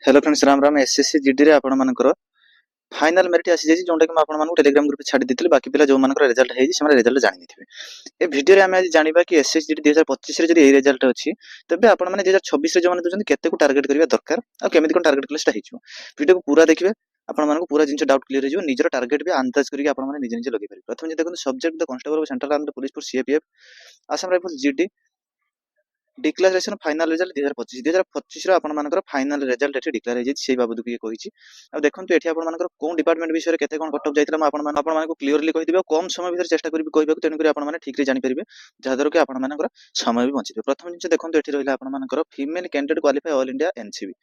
Hello friends, Ram Ram. SSC GD रे आपण मानकर फाइनल मेरिट आसी जाई जोंटा कि म आपण मानकु टेलीग्राम ग्रुप छाडी दिथिले। बाकी पिला जो मानकर रिजल्ट हेई से माने रिजल्ट जानि निथिबे। ए वीडियो रे हम आज जानिबा कि एसएससी जीडी 2025 रे जदि ए रिजल्ट अछि तबे आपण माने 2026 रे जो माने दोजन केते को टारगेट करिया दरकार आ केमिति कोन टारगेट क्लिस्ट हेइछो। वीडियो को पूरा देखिबे, आपण मानकु पूरा जिंस डाउट क्लियर हेइजो। निजर टारगेट भी अंदाज करिके आपण माने निजे निजे लगे पारि। प्रथम जे देखन subject the constable of central army police force CAPF Assam rifles GD declaration final result 2025 आपण मानकर फाइनल रिजल्ट एठी डिक्लेयर हेइ छै बाबद की कहिछि। अब देखंतु एठी आपण मानकर कोन डिपार्टमेंट विषय केते कोन कटअप जाइतला म आपण मानको क्लियरली कहि दिबे। कम समय भीतर चेष्टा करिबे कहिबाक, तेनु करी आपण माने ठीक रे जानि परिबे, जहादर कि आपण मानकर समय भी बंचिबे। प्रथम जिंस देखंतु एठी रहिला आपण मानकर female candidate qualify all India NCB.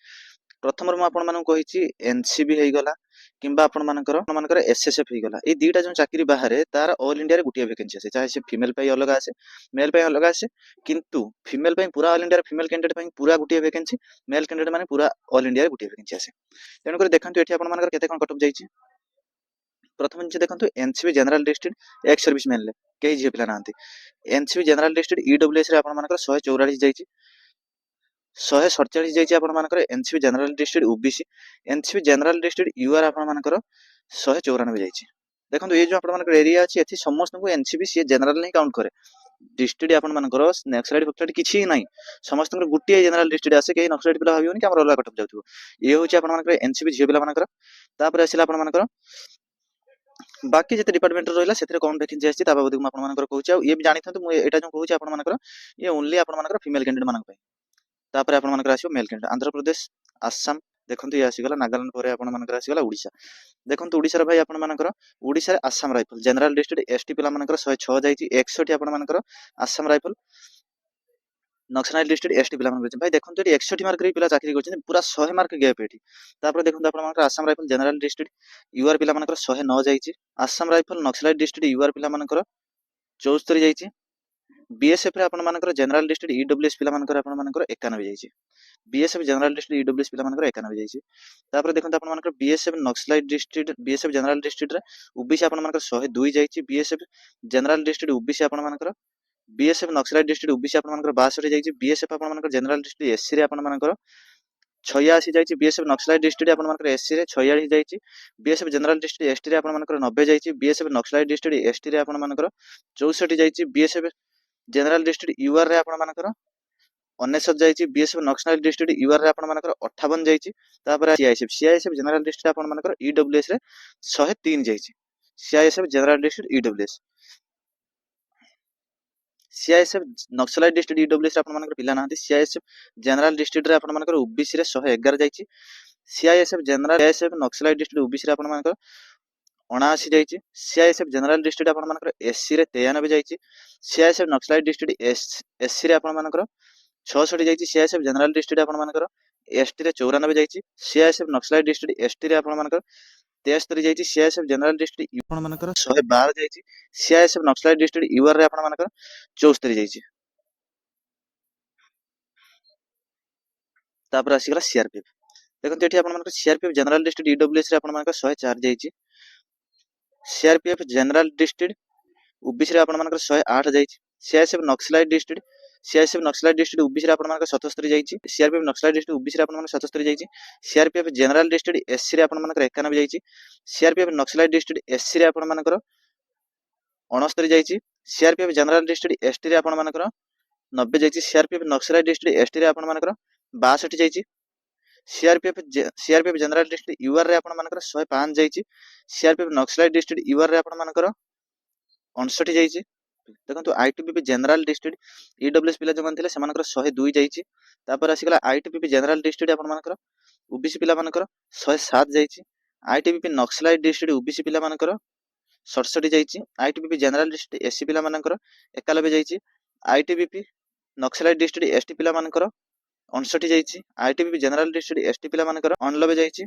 प्रथम रो आपण मानको कहिछि एनसीबी हेइ गला किंबा आपण मानकर एसएसएफ हेइ गला। ए दीटा जो चाकरी बाहरे तार ऑल इंडिया रे गुटिया वैकेंसी आसे, चाहे से फीमेल पे अलग आसे मेल पे अलग आसे, किंतु फीमेल पे पूरा ऑल इंडिया रे फीमेल कैंडिडेट पे पूरा गुटिया वैकेंसी, मेल कैंडिडेट माने पूरा ऑल इंडिया रे गुटिया वैकेंसी आसे। तेनु कर देखंतु एठी आपण मानकर केते कोन कटअप जाइछि। प्रथम जिंस देखंतु NCB general district ex service man ले केही जे पिला नांती। एनसीबी जनरल डिस्ट्रिक्ट ईडब्ल्यूएस रे आपण मानकर 144 जाइछि, 147 जाइछि आपण मानकर NCB general district OBC. NCB general district UR आपण मानकर 194 जाइछि। देखंतु ए जो आपण मानकर एरिया अछि एथि समस्त को एनसीबी सी जनरल नहीं काउंट करे। डिस्ट्रिक्ट आपण मानकर नक्सलाइट फक्सलाइट किछि नाही, समस्त को गुटिया जनरल डिस्ट्रिक्ट आसे। केही नक्सलाइट पिला भाबियोनी कि हमर अलग कटअप जाउथबो। ए होछि आपण मानकर एनसीबी झियो पिला मानकर। तापर आसिला आपण मानकर बाकी जते डिपार्टमेंट रहिला सेथरे कोन वैकेंसी आछि ता बाबद आपण मानकर कहूछि। आ ये भी जानिथंतु मु एटा जो कहूछि आपण मानकर ये ओनली आपण मानकर फीमेल कैंडिडेट मानक पय। तापर आपण मानकर आसीबो मेल कैंडिडेट। आंध्र प्रदेश, आसाम देखंतु ये आसी गला। नागालैंड परे आपण मानकर आसी गला ओडिशा। देखंतु ओडिशा रे भाई आपण मानकर ओडिशा रे Assam rifle general district ST पिला मानकर 106 जाइछि। 61 आपण मानकर Assam rifle Naxalite district ST पिला मानकर भाई देखंतु एटी 61 मार्क रे पिला चाकरी करछन, पूरा 100 मार्क गैप एटी। तापर देखंतु आपण मानकर Assam rifle general district UR पिला मानकर 109 जाइछि। Assam rifle Naxalite district UR पिला मानकर 74 जाइछि। बीएसएफ रे आपण मानकर जनरल डिस्ट्रिक्ट ईडब्ल्यूएस पिला मानकर आपण मानकर 91 जाइछि। बीएसएफ जनरल डिस्ट्रिक्ट ईडब्ल्यूएस पिला मानकर 91 जाइछि। तापर देखंतु आपण मानकर BSF naxalite district BSF general district रे ओबीसी आपण मानकर 102 जाइछि। बीएसएफ जनरल डिस्ट्रिक्ट ओबीसी आपण मानकर बीएसएफ नक्सलाइट डिस्ट्रिक्ट ओबीसी आपण मानकर 62 जाइछि। बीएसएफ आपण मानकर जनरल डिस्ट्रिक्ट एससी रे आपण मानकर 86 जाइछि। बीएसएफ नक्सलाइट डिस्ट्रिक्ट आपण मानकर एससी रे 46 जाइछि। बीएसएफ जनरल डिस्ट्रिक्ट एसटी रे आपण मानकर 90 जाइछि। बीएसएफ नक्सलाइट डिस्ट्रिक्ट एसटी रे आपण मानकर 64 जाइछि। बीएसएफ जनरल डिस्ट्रिक्ट यूआर रे आपण मानकर 19 जाइछि। बीएसएफ नक्सलाइट डिस्ट्रिक्ट यूआर रे आपण मानकर 58 जाइछि। तापर सीआईएसएफ जनरल डिस्ट्रिक्ट आपण मानकर ईडब्ल्यूएस रे 103 जाइछि। CISF general district EWS CISF Naxalite district EWS आपण मानकर पिला नांती। सीआईएसएफ जनरल डिस्ट्रिक्ट रे आपण मानकर ओबीसी रे 111 जाइछि। सीआईएसएफ नक्सलाइट डिस्ट्रिक्ट ओबीसी रे आपण मानकर 79 जाइछि। सीआईएसएफ जनरल डिस्ट्रिक्ट आपण मानकर एससी रे 93 जाइछि। सीआईएसएफ नक्सलाइट डिस्ट्रिक्ट एससी रे आपण मानकर 66 जाइछि। सीआईएसएफ जनरल डिस्ट्रिक्ट आपण मानकर एसटी रे 94 जाइछि। सीआईएसएफ नक्सलाइट डिस्ट्रिक्ट एसटी रे आपण मानकर 73 जाइछि। सीआईएसएफ जनरल डिस्ट्रिक्ट आपण मानकर 112 जाइछि। सीआईएसएफ नक्सलाइट डिस्ट्रिक्ट यूआर रे आपण मानकर 74 जाइछि। तापर आसी गला सीआरपीएफ। देखंतु एठी आपण मानकर सीआरपीएफ जनरल डिस्ट्रिक्ट ईडब्ल्यूएस रे आपण मानकर 104 जाइछि। सीआरपीएफ जनरल डिस्ट्रिक्ट ओबीसी रे आपण मानकर 108 जाइछि। सीआईएसएफ नक्सलाइट डिस्ट्रिक्ट ओबीसी रे आपण मानकर 77 जाइछि। सीआरपीएफ नक्सलाइट डिस्ट्रिक्ट ओबीसी रे आपण मानकर 77 जाइछि। सीआरपीएफ जनरल डिस्ट्रिक्ट एससी रे आपण मानकर 91 जाइछि। सीआरपीएफ नक्सलाइट डिस्ट्रिक्ट एससी रे आपण मानकर 69 जाइछि। सीआरपीएफ जनरल डिस्ट्रिक्ट एसटी रे आपण मानकर 90 जाइछि। सीआरपीएफ नक्सलाइट डिस्ट्रिक्ट एसटी रे आपण मानकर 62 जाइछि। सीआरपीएफ जनरल डिस्ट्रिक्ट यूआर रे आपण मानकर 105 जाइछि। सीआरपीएफ नक्सलाइट डिस्ट्रिक्ट यूआर रे आपण मानकर 59 जाइछि। देखंतु आईटीबीपी जनरल डिस्ट्रिक्ट ईडब्ल्यूएस पिला जो मानथिले सेमानकर 102 जाइछि। तापर आसी गला आईटीबीपी जनरल डिस्ट्रिक्ट आपण मानकर ओबीसी पिला मानकर 107 जाइछि। आईटीबीपी नक्सलाइट डिस्ट्रिक्ट ओबीसी पिला मानकर 67 जाइछि। आईटीबीपी जनरल डिस्ट्रिक्ट एससी पिला मानकर 91 जाइछि। आईटीबीपी नक्सलाइट डिस्ट्रिक्ट एसटी पिला मानकर 59 जाइछि। आईटीबीपी जनरल डिस्ट्रिक्ट एसटी पिला मानकर 99 जाइछि।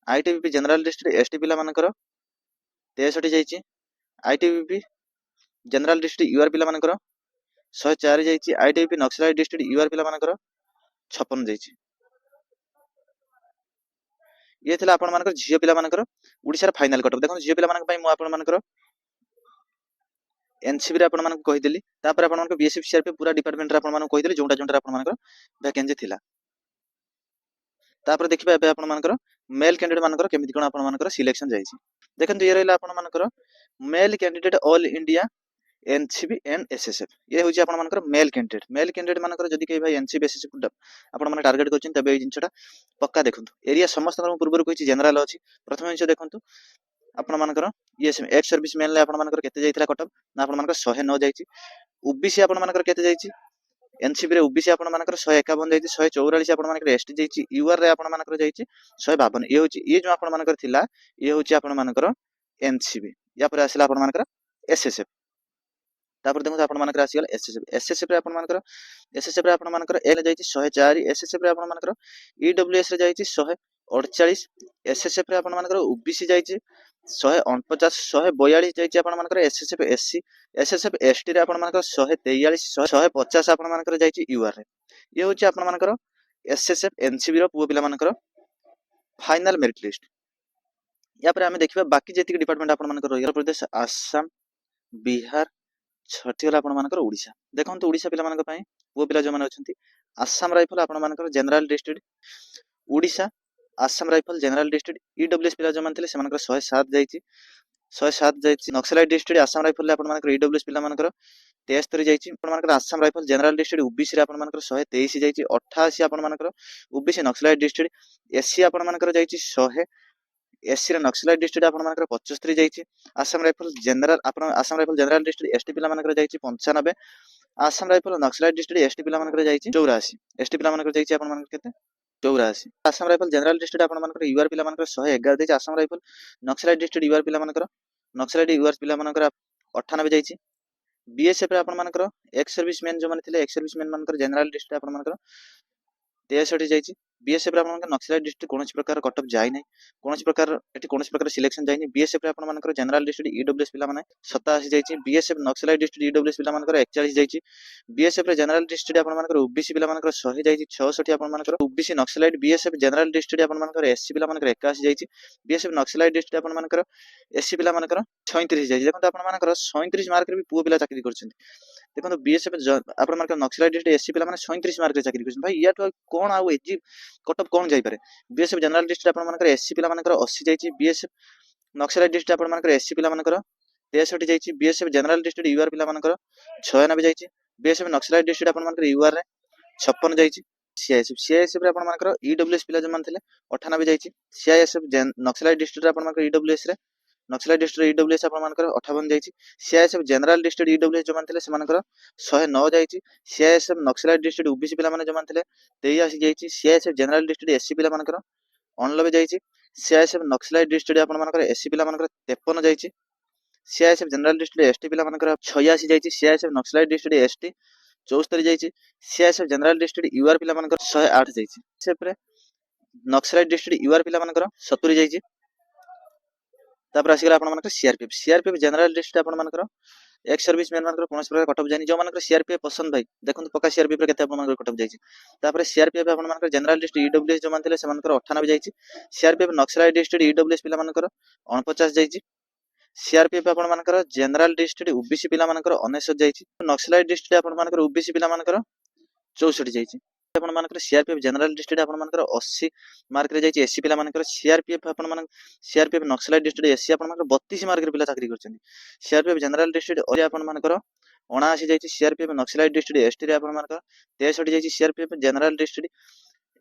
आईटीबीपी जनरल डिस्ट्रिक्ट एसटी पिला मानकर 63 जाइछि। आईटीबीपी जनरल डिस्ट्रिक्ट यूआर पिला मानकर 104 जाइछि। आईटीबीपी नक्सलाइट डिस्ट्रिक्ट यूआर पिला मानकर 56 जाइछि। ये थिला आपण मानकर झियो पिला मानकर ओडिसा रे फाइनल कटअप। देखो झियो पिला मानक पय मु आपण मानकर एनसीबी रे आपण मानक कहि देली। तापर आपण मानक बीएसएफ सीआरपी पूरा डिपार्टमेंट रे आपण मानक कहि देली जोंटा जोंटा आपण मानकर वैकेंसी थिला। तापर देखिबा एबे आपण मानकर मेल कैंडिडेट मानकर केमिति कोन आपण मानकर सिलेक्शन जाईछि देखंतु ये रहला आपण मानकर male candidate all India NCB and SSF ये होची आपण मानकर मेल कैंडिडेट मानकर जदी के भाई एनसीबी एसएसएफ आपण माने टार्गेट करछिन तबे ए जिंसटा पक्का देखंतु एरिया समस्त पूर्व कहिछि जनरल अछि प्रथम जिंस देखंतु आपण मानकर ये एक्स सर्विस मेल आपण मानकर केते जाइथिला कटअप ना आपण मानकर 109 जाइछि ओबीसी आपण मानकर केते जाइछि एनसीबी रे ओबीसी आपण मानकर 151 जाइछि 144 आपण मानकर एसटी जाइछि यूआर रे आपण मानकर जाइछि 152 ये होछि ये जो आपण मानकर थिला ये होछि आपण मानकर एनसीबी या पर आसिला आपण मानकर एसएसएफ तापर देखो आपण मानकर आसीगल एसएसएफ रे आपण मानकर एसएसएफ रे आपण मानकर एल जाइछि 104 एसएसएफ रे आपण मानकर ईडब्ल्यूएस रे जाइछि 148 एसएसएफ रे आपण मानकर ओबीसी जाइछि 149 142 जाइछि आपण मानकर एसएसएफ एससी एसएसएफ एसटी रे आपण मानकर 143 150 आपण मानकर जाइछि यूआर रे ये होछि आपण मानकर एसएसएफ एनसीबी रो पुओ पिला मानकर फाइनल मेरिट लिस्ट या पर हमें देखिबा बाकी जेतिक डिपार्टमेंट आपण मानकर आंध्र प्रदेश आसाम बिहार छठी वाला आपण मानकर ओडिशा देखंतु ओडिशा पिला मानक पई पुओ पिला जो माने अछंती आसाम राइफल आपण मानकर general district Odisha Assam rifle general district EWS पिला जो मानथिले से मानकर 107 जाइछि 107 जाइछि नक्सलाइट डिस्ट्रिक्ट आसाम राइफल आपण मानकर ईडब्ल्यूएस पिला मानकर 73 जाइछि आपण मानकर Assam rifle general district OBC रे आपण मानकर 123 जाइछि 88 आपण मानकर ओबीसी नक्सलाइट डिस्ट्रिक्ट एससी आपण मानकर जाइछि 100 एससी रे नक्सलाइट डिस्ट्रिक्ट आपण मानकर 75 जाइछि Assam rifle general district ST पिला मानकर जाइछि 95 Assam rifle Naxalite district ST पिला मानकर जाइछि 84 एसटी पिला मानकर जाइछि आपण मानकर केते 84 आसाम राइफल जनरल डिस्ट्रिक्ट आपण मानकर यूआर पिला मानकर 111 जाइछि Assam rifle Naxalite district UR पिला मानकर नक्सलाइट यूआर पिला मानकर 98 जाइछि बीएसएफ रे आपण मानकर एक्स सर्विसमैन जो माने थिले एक्स सर्विसमैन मानकर जनरल डिस्ट्रिक्ट आपण मानकर 63 जाइछि बीएसएफ रे आपण नक्सलाइट डिस्ट्रिक्ट कोनोसी प्रकार कटअप जाय नै कोनोसी प्रकार सिलेक्शन जाय नै बीएसएफ रे आपण मानकर जनरल डिस्ट्रिक्ट ईडब्ल्यूएस पिला माने 87 जाइछि बीएसएफ नक्सलाइट डिस्ट्रिक्ट ईडब्ल्यूएस पिला मानकर 41 जाइछि बीएसएफ रे जनरल डिस्ट्रिक्ट आपण मानकर ओबीसी पिला मानकर 100 जाइछि 66 आपण मानकर OBC naxalite BSF general district आपण मानकर एससी पिला मानकर 81 जाइछि बीएसएफ नक्सलाइट डिस्ट्रिक्ट आपण मानकर एससी पिला मानकर 36 जाइछि देखंत आपण मानकर 37 मार्क रे भी पुओ पिला चाकरी करछन्ती देखो बीएसएफ आपण मानकर नक्सलाइट डिस्ट्रिक्ट एससी पिला माने 37 मार्क रे चाकरी करछन भाई या तो कोन आ एजी कटअप कोन जाई पारे बीएसएफ जनरल डिस्ट्रिक्ट आपण मानकर एससी पिला मानकर 80 जाइछि बीएसएफ नक्सलाइट डिस्ट्रिक्ट आपण मानकर एससी पिला मानकर 63 जाइछि बीएसएफ जनरल डिस्ट्रिक्ट यूआर पिला मानकर 96 जाइछि बीएसएफ नक्सलाइट डिस्ट्रिक्ट आपण मानकर यूआर रे 56 जाइछि सीआईएसएफ रे आपण मानकर ईडब्ल्यूएस पिला जो मानथिले 98 जाइछि सीआईएसएफ नक्सलाइट डिस्ट्रिक्ट आपण मानकर ईडब्ल्यूएस रे नक्सलाइट डिस्ट्रिक्ट ईडब्ल्यूएस आपण मानकर 58 जाइछि सीआईएसएफ जनरल डिस्ट्रिक्ट ईडब्ल्यूएस जो मानथिले से मानकर 109 जाइछि सीआईएसएफ नक्सलाइट डिस्ट्रिक्ट ओबीसी पिला माने जो मानथिले 83 जाइछि सीआईएसएफ जनरल डिस्ट्रिक्ट एससी पिला मानकर 89 जाइछि सीआईएसएफ नक्सलाइट डिस्ट्रिक्ट आपण मानकर एससी पिला मानकर 53 जाइछि सीआईएसएफ जनरल डिस्ट्रिक्ट एसटी पिला मानकर 86 जाइछि सीआईएसएफ नक्सलाइट डिस्ट्रिक्ट एसटी 74 जाइछि सीआईएसएफ जनरल डिस्ट्रिक्ट यूआर पिला मानकर 108 जाइछि सेपरे नक्सलाइट डिस्ट्रिक्ट यूआर पिला मानकर 70 जाइछि तापर आसीगला आपण मानकर सीआरपीएफ जनरल डिस्ट्रिक्ट आपण मानकर एक्स सर्विस मैन मानकर कोनोस प्रकार कटअप जानि जो मानकर सीआरपीएफ पसंद भाई देखंतु पक्का सीआरपीएफ रे केते आपण मानकर कटअप जाइछि तापर सीआरपीएफ आपण मानकर जनरल डिस्ट्रिक्ट ईडब्ल्यूएस जो मानथिले से मानकर 98 जाइछि सीआरपीएफ नक्सलाइट डिस्ट्रिक्ट ईडब्ल्यूएस पिला मानकर 49 जाइछि सीआरपीएफ आपण मानकर जनरल डिस्ट्रिक्ट ओबीसी पिला मानकर 99 जाइछि नक्सलाइट डिस्ट्रिक्ट आपण मानकर ओबीसी पिला मानकर 64 जाइछि आपण मानकर सीआरपीएफ जनरल डिस्ट्रिक्ट आपण मानकर 80 मार्क रे जाइछि एससी पिला मानकर सीआरपीएफ आपण मानकर सीआरपीएफ नक्सलाइट डिस्ट्रिक्ट एससी आपण मानकर 32 मार्क रे पिला चाकरी करछन्ती सीआरपीएफ जनरल डिस्ट्रिक्ट और आपण मानकर 79 जाइछि सीआरपीएफ नक्सलाइट डिस्ट्रिक्ट एसटी रे आपण मानकर 63 जाइछि सीआरपीएफ जनरल डिस्ट्रिक्ट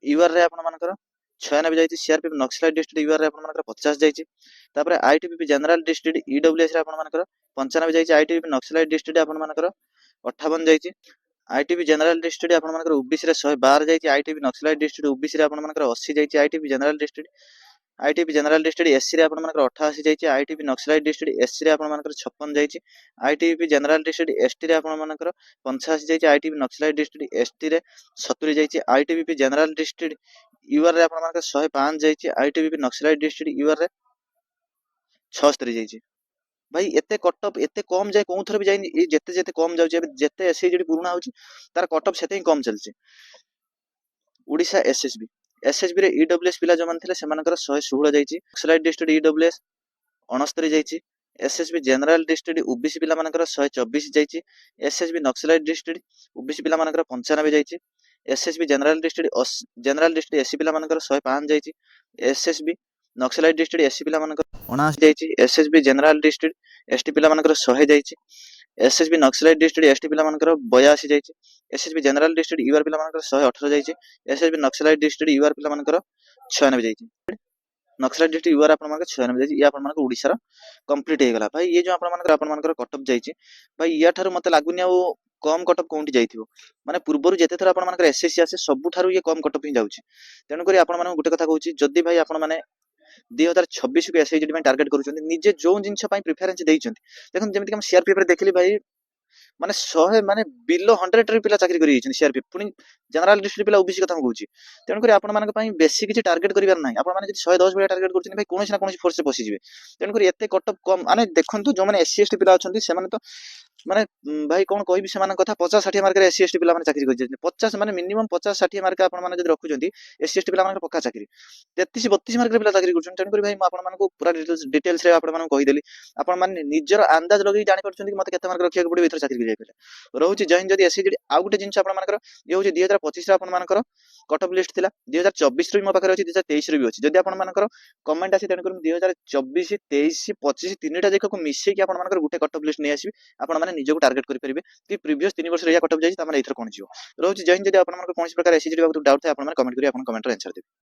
यूआर रे आपण मानकर 96 जाइछि सीआरपीएफ नक्सलाइट डिस्ट्रिक्ट यूआर रे आपण मानकर 50 जाइछि तापर आईटीबीपी जनरल डिस्ट्रिक्ट ईडब्ल्यूएस रे आपण मानकर 95 जाइछि आईटीबीपी नक्सलाइट डिस्ट्रिक्ट आपण मानकर 58 जाइछि आईटीबी जनरल डिस्ट्रिक्ट आपण मानकर ओबीसी रे 112 जाइछि आईटीबी नक्सलाइट डिस्ट्रिक्ट ओबीसी रे आपण मानकर 80 जाइछि आईटीबी जनरल डिस्ट्रिक्ट एससी रे आपण मानकर 88 जाइछि आईटीबी नक्सलाइट डिस्ट्रिक्ट एससी रे आपण मानकर 56 जाइछि आईटीबी जनरल डिस्ट्रिक्ट एसटी रे आपण मानकर 85 जाइछि आईटीबी नक्सलाइट डिस्ट्रिक्ट एसटी रे 70 जाइछि आईटीबी जनरल डिस्ट्रिक्ट यूआर रे आपण मानकर 105 जाइछि आईटीबी नक्सलाइट डिस्ट्रिक्ट यूआर रे 76 जाइछि भाई एते कटअप एते कम जाय कोन थर भी जाय ए जेते जेते कम जाउची जेते एससी जेडी पुराना होची तार कटअप सेते ही कम चलची ओडिशा एसएसबी रे ईडब्ल्यूएस पिला जो मानथिले से मानकर 116 जाइची नक्सलाइट डिस्ट्रिक्ट ईडब्ल्यूएस 69 जाइची एसएसबी जनरल डिस्ट्रिक्ट ओबीसी पिला मानकर 124 जाइची एसएसबी नक्सलाइट डिस्ट्रिक्ट ओबीसी पिला मानकर 95 जाइची एसएसबी जनरल डिस्ट्रिक्ट एससी पिला मानकर 105 जाइछि। एसएसबी नक्सलाइट डिस्ट्रिक्ट एससी पिला मानकर 79 जाइछि। एसएसबी जनरल डिस्ट्रिक्ट एसटी पिला मानकर 100 जाइछि। एसएसबी नक्सलाइट डिस्ट्रिक्ट एसटी पिला मानकर 82 जाइछि। एसएसबी जनरल डिस्ट्रिक्ट यूआर पिला मानकर 118 जाइछि। एसएसबी नक्सलाइट डिस्ट्रिक्ट यूआर पिला मानकर 96 जाइछि। नक्सलाइट डिस्ट्रिक्ट यूआर आपण मानकर 96 जाइछि। ये आपण मानकर ओडिसा रो कंप्लीट हे गला भाई। ये जो आपण मानकर कटअप जाइछि भाई, या ठारू मते लागुनी आ कम कटअप कोउंटी जाइथिबो। माने पूर्वरु जेते थरा आपण मानकर एसएससी आसे सब ठारू ये कम कटअप ही जाउछि। तेनु करी आपण मानक गुटे कथा कहूछि, जदि भाई आपण माने 2026 को एसआईजी ପାଇଁ टार्गेट करूछन्ती, निजे जो जिंस ପାଇଁ प्रिफरेंस देइछन्ती। देखन जेमिति हम सीआरपीएफ रे देखली भाई, माने 100 माने बिलो 100 रे पिला चाकरी करि जाइछन सीआरपीएफ, पुनी जनरल डिस्ट्रिक्ट पिला ओबीसी कथा हम कहूछि। तेनु करी आपण मानक ପାଇଁ बेसी किछि टार्गेट करिवार नाही। आपण माने जदि 110 भलिया टार्गेट करछन भाई, कोनोसी ना कोनोसी फोर्स रे पसि जिवे। तेनु करी एते कटअप कम माने देखंतु जो माने एससी एसटी पिला अछन्ती सेमाने तो माने भाई कोन कहबी सेमान कथा 50-60 मार्क रे एससी एसटी पिला माने चाकरी करि 50 माने मिनिमम 50-60 मार्क आपण माने जदि रखुचंती एससी एसटी पिला माने पक्का चाकरी 33-32 मार्क रे पिला चाकरी करछन। तेनु करी भाई म आपण मानको पूरा डिटेल्स रे आपण मानको कहि देली। आपण माने निजर अंदाज लगै जानि परछन कि मते केते मार्क रखिया पड़िबो एथर चाकरी करिया पेले रहउची। जहिन जदि एससी जदि आ गुटे जिंस आपण मानकर ये होची 2025 रे आपण मानकर कटअप लिस्ट थिला। 2024 रे मो पाखरे अछि, 2023 रे भी अछि। जदि आपण मानकर कमेंट आसी, तेनु करी 2024 23 25 तीनटा जेको को मिसै कि आपण मानकर गुटे कटअप लिस्ट नै आसी, आपण माने निजको टार्गेट करि परिबे कि प्रीवियस 3 वर्ष रे या कटअप जाई त माने एथर कोन जिवो रहउची। जहिन जदि आपण मानकर कोनसी प्रकार एससी जदि डाउट थाए, आपण माने कमेंट करि आपण कमेंट रे आंसर देबे।